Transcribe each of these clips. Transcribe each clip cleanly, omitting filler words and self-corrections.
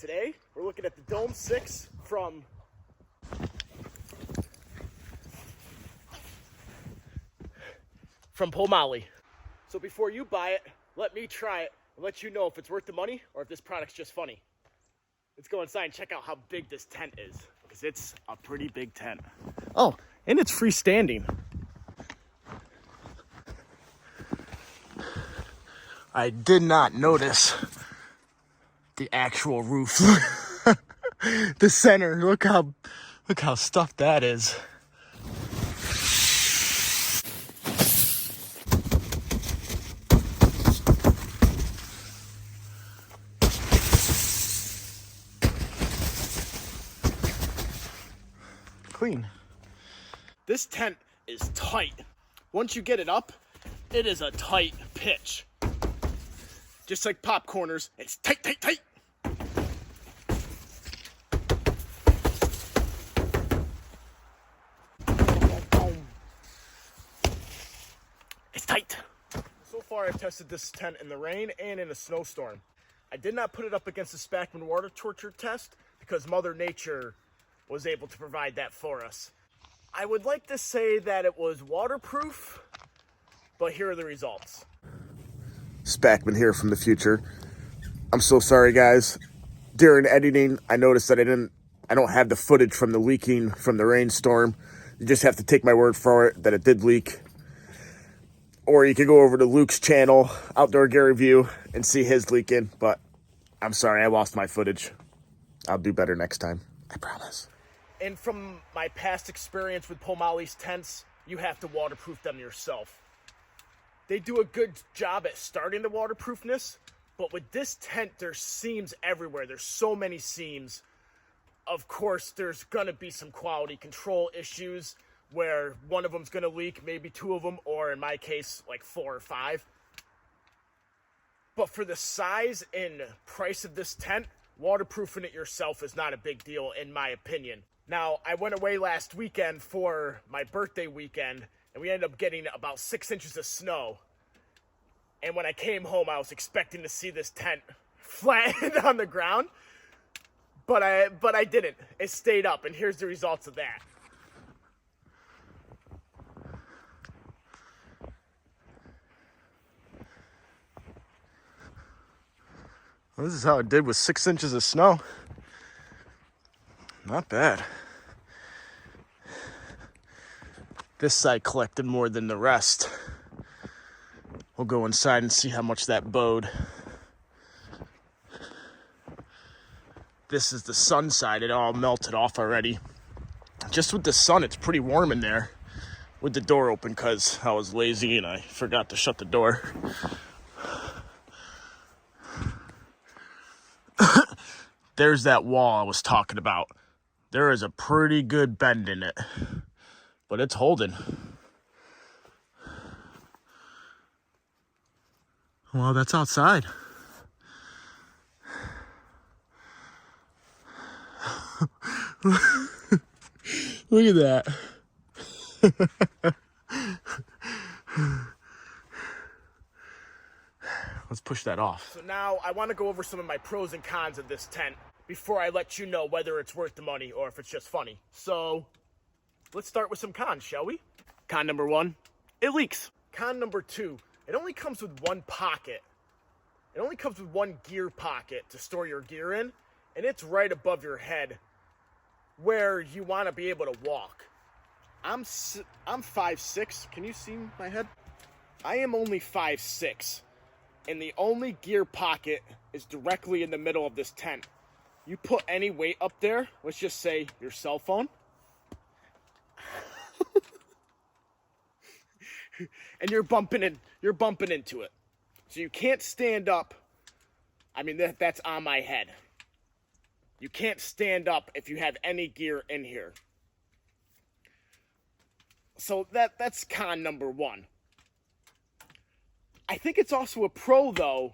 Today, we're looking at the Dome 6 from Pomoly. So before you buy it, let me try it and let you know if it's worth the money or if this product's just funny. Let's go inside and check out how big this tent is, because it's a pretty big tent. Oh, and it's freestanding. I did not notice the actual roof. The center, look how stuffed that is. Clean. This tent is tight. Once you get it up, it is a tight pitch. Just like popcorners, it's tight, tight, tight. It's tight. So far, I've tested this tent in the rain and in a snowstorm. I did not put it up against the Spackman water torture test because Mother Nature was able to provide that for us. I would like to say that it was waterproof, but here are the results. Spackman here from the future. I'm so sorry, guys. During editing, I noticed that I don't have the footage from the leaking from the rainstorm. You just have to take my word for it that it did leak. Or you could go over to Luke's channel, Outdoor Gear Review, and see his leaking. But I'm sorry, I lost my footage. I'll do better next time. I promise. And from my past experience with Pomoly's tents, you have to waterproof them yourself. They do a good job at starting the waterproofness, but with this tent, there's seams everywhere. There's so many seams. Of course, there's going to be some quality control issues where one of them's going to leak, maybe two of them, or in my case, like 4 or 5. But for the size and price of this tent, waterproofing it yourself is not a big deal, in my opinion. Now, I went away last weekend for my birthday weekend, and we ended up getting about 6 inches of snow. And when I came home, I was expecting to see this tent flattened on the ground, but I didn't. It stayed up, and here's the results of that. Well, this is how it did with 6 inches of snow. Not bad. This side collected more than the rest. We'll go inside and see how much that bowed. This is the sun side. It all melted off already. Just with the sun, it's pretty warm in there with the door open because I was lazy and I forgot to shut the door. There's that wall I was talking about. There is a pretty good bend in it, but it's holding. Well, that's outside. Look at that. Let's push that off. So now I want to go over some of my pros and cons of this tent before I let you know whether it's worth the money or if it's just funny. So let's start with some cons, shall we? Con number 1, it leaks. Con number 2, it only comes with one pocket. It only comes with one gear pocket to store your gear in, and it's right above your head where you want to be able to walk. I'm 5'6". Can you see my head? I am only 5'6", and the only gear pocket is directly in the middle of this tent. You put any weight up there, let's just say your cell phone, and you're bumping into it. So you can't stand up. I mean, that's on my head. You can't stand up if you have any gear in here. So that's con number 1. I think it's also a pro, though,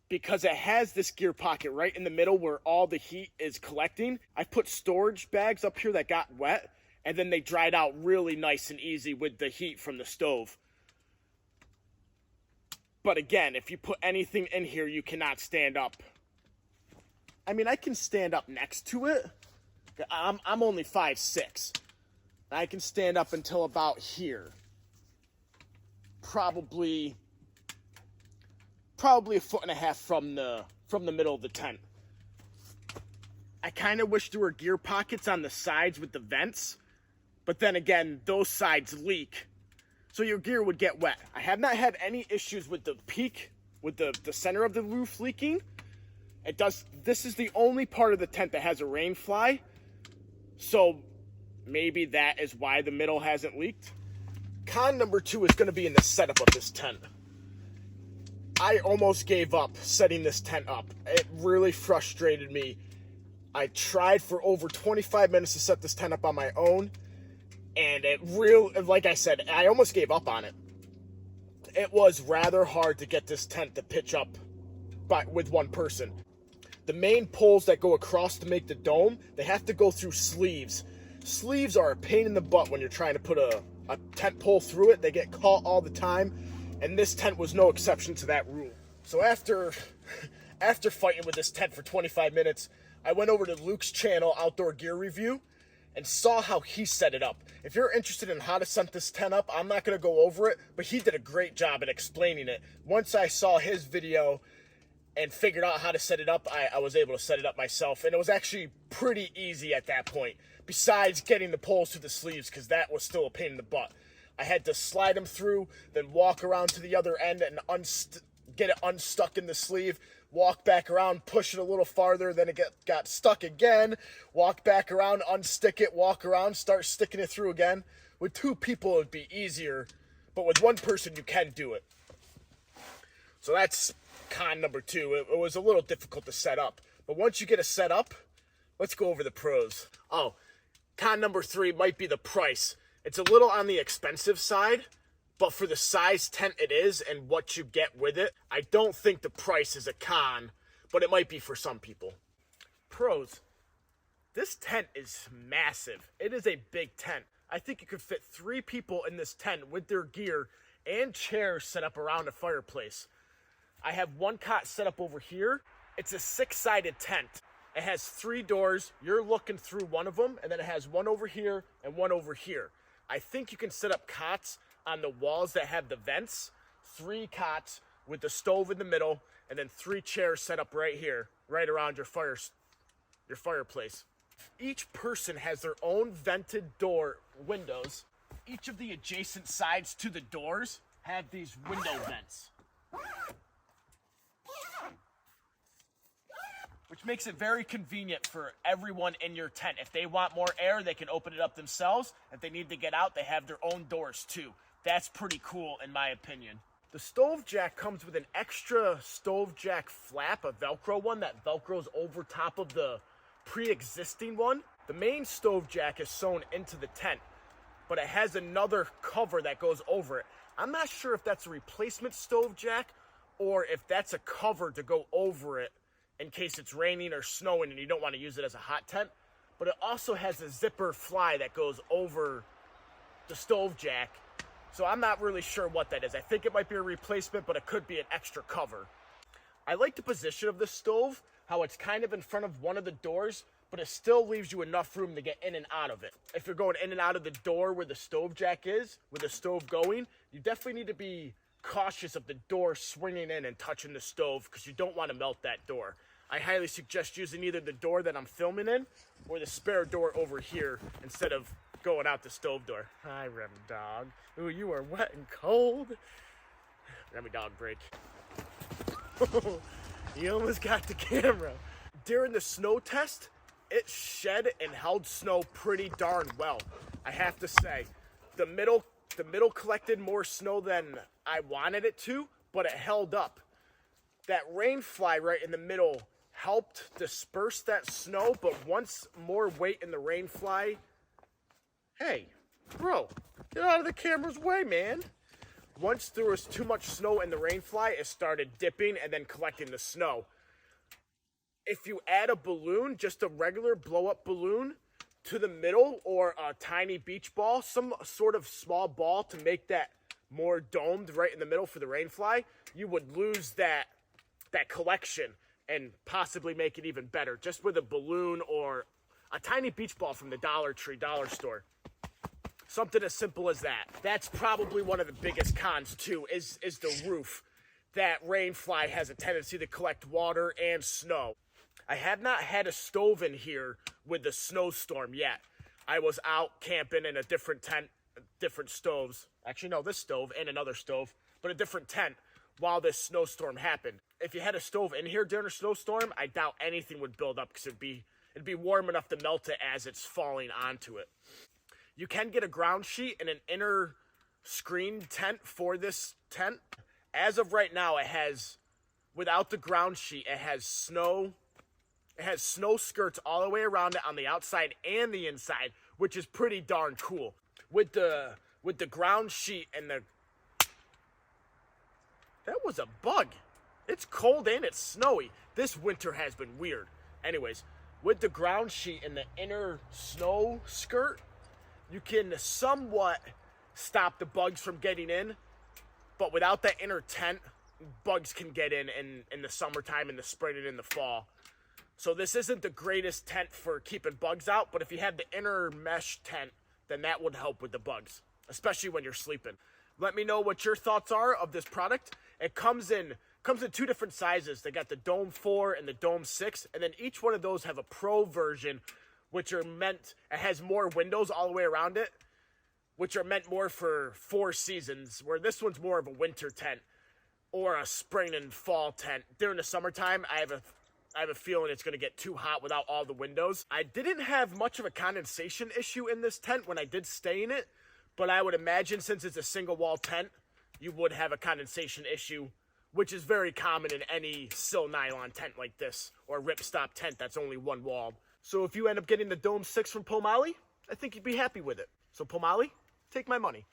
because it has this gear pocket right in the middle where all the heat is collecting. I put storage bags up here that got wet, and then they dried out really nice and easy with the heat from the stove. But again, if you put anything in here, you cannot stand up. I mean, I can stand up next to it. I'm only 5'6". I can stand up until about here. Probably a foot and a half from the middle of the tent. I kind of wish there were gear pockets on the sides with the vents, but then again, those sides leak, so your gear would get wet. I have not had any issues with the peak, with the center of the roof leaking. This is the only part of the tent that has a rain fly, so maybe that is why the middle hasn't leaked. Con number 2 is going to be in the setup of this tent. I almost gave up setting this tent up. It really frustrated me. I tried for over 25 minutes to set this tent up on my own, and like I said, I almost gave up on it. It was rather hard to get this tent to pitch up with one person. The main poles that go across to make the dome, they have to go through sleeves. Sleeves are a pain in the butt when you're trying to put a tent pole through it. They get caught all the time, and this tent was no exception to that rule. So after fighting with this tent for 25 minutes, I went over to Luke's channel, Outdoor Gear Review, and saw how he set it up. If you're interested in how to set this tent up, I'm not going to go over it, but he did a great job at explaining it. Once I saw his video and figured out how to set it up, I was able to set it up myself, and it was actually pretty easy at that point, besides getting the poles through the sleeves, because that was still a pain in the butt. I had to slide them through, then walk around to the other end and get it unstuck in the sleeve, walk back around, push it a little farther, then it got stuck again, walk back around, unstick it, walk around, start sticking it through again. With 2 people, it would be easier, but with 1 person, you can do it. So that's con number 2. It was a little difficult to set up, but once you get it set up, let's go over the pros. Oh, con number 3 might be the price. It's a little on the expensive side, but for the size tent it is and what you get with it, I don't think the price is a con, but it might be for some people. Pros. This tent is massive. It is a big tent. I think you could fit 3 people in this tent with their gear and chairs set up around a fireplace. I have 1 cot set up over here. It's a 6-sided tent. It has 3 doors. You're looking through one of them, and then it has 1 over here and 1 over here. I think you can set up cots on the walls that have the vents, 3 cots with the stove in the middle, and then 3 chairs set up right here, right around your fireplace. Each person has their own vented door windows. Each of the adjacent sides to the doors have these window vents, which makes it very convenient for everyone in your tent. If they want more air, they can open it up themselves. If they need to get out, they have their own doors too. That's pretty cool in my opinion. The stove jack comes with an extra stove jack flap, a Velcro one that Velcros over top of the pre-existing one. The main stove jack is sewn into the tent, but it has another cover that goes over it. I'm not sure if that's a replacement stove jack or if that's a cover to go over it in case it's raining or snowing and you don't want to use it as a hot tent. But it also has a zipper fly that goes over the stove jack. So I'm not really sure what that is. I think it might be a replacement, but it could be an extra cover. I like the position of the stove, how it's kind of in front of one of the doors, but it still leaves you enough room to get in and out of it. If you're going in and out of the door where the stove jack is, with the stove going, you definitely need to be cautious of the door swinging in and touching the stove because you don't want to melt that door. I highly suggest using either the door that I'm filming in or the spare door over here instead of going out the stove door. Hi, Remy Dog. Ooh, you are wet and cold. Remy Dog break. You almost got the camera. During the snow test, it shed and held snow pretty darn well. I have to say, the middle collected more snow than I wanted it to, but it held up. That rain fly right in the middle helped disperse that snow, but once more weight in the rain fly, hey, bro, get out of the camera's way, man. Once there was too much snow in the rain fly, it started dipping and then collecting the snow. If you add a balloon, just a regular blow-up balloon, to the middle, or a tiny beach ball, some sort of small ball to make that more domed right in the middle for the rain fly, you would lose that collection. and possibly make it even better just with a balloon or a tiny beach ball from the Dollar Tree, dollar store. Something as simple as that. That's probably one of the biggest cons too, is the roof. That rainfly has a tendency to collect water and snow. I have not had a stove in here with the snowstorm yet. I was out camping in a different tent, different stoves. Actually, no, this stove and another stove, but a different tent while this snowstorm happened. If you had a stove in here during a snowstorm, I doubt anything would build up because it'd be warm enough to melt it as it's falling onto it. You can get a ground sheet and an inner screen tent for this tent. As of right now, it has, without the ground sheet, it has snow skirts all the way around it on the outside and the inside, which is pretty darn cool. With the ground sheet and that was a bug. It's cold and it's snowy. This winter has been weird. Anyways, with the ground sheet and the inner snow skirt, you can somewhat stop the bugs from getting in, but without that inner tent, bugs can get in the summertime, in the spring, and in the fall. So this isn't the greatest tent for keeping bugs out, but if you have the inner mesh tent, then that would help with the bugs, especially when you're sleeping. Let me know what your thoughts are of this product. It comes in two different sizes. They got the Dome 4 and the Dome 6, and then each one of those have a Pro version, which are meant, it has more windows all the way around it, which are meant more for 4 seasons, where this one's more of a winter tent or a spring and fall tent. During the summertime, I have a feeling it's going to get too hot without all the windows. I didn't have much of a condensation issue in this tent when I did stay in it, but I would imagine since it's a single wall tent, you would have a condensation issue, which is very common in any sill nylon tent like this, or ripstop tent that's only one wall. So if you end up getting the Dome 6 from Pomoly, I think you'd be happy with it. So Pomoly, take my money.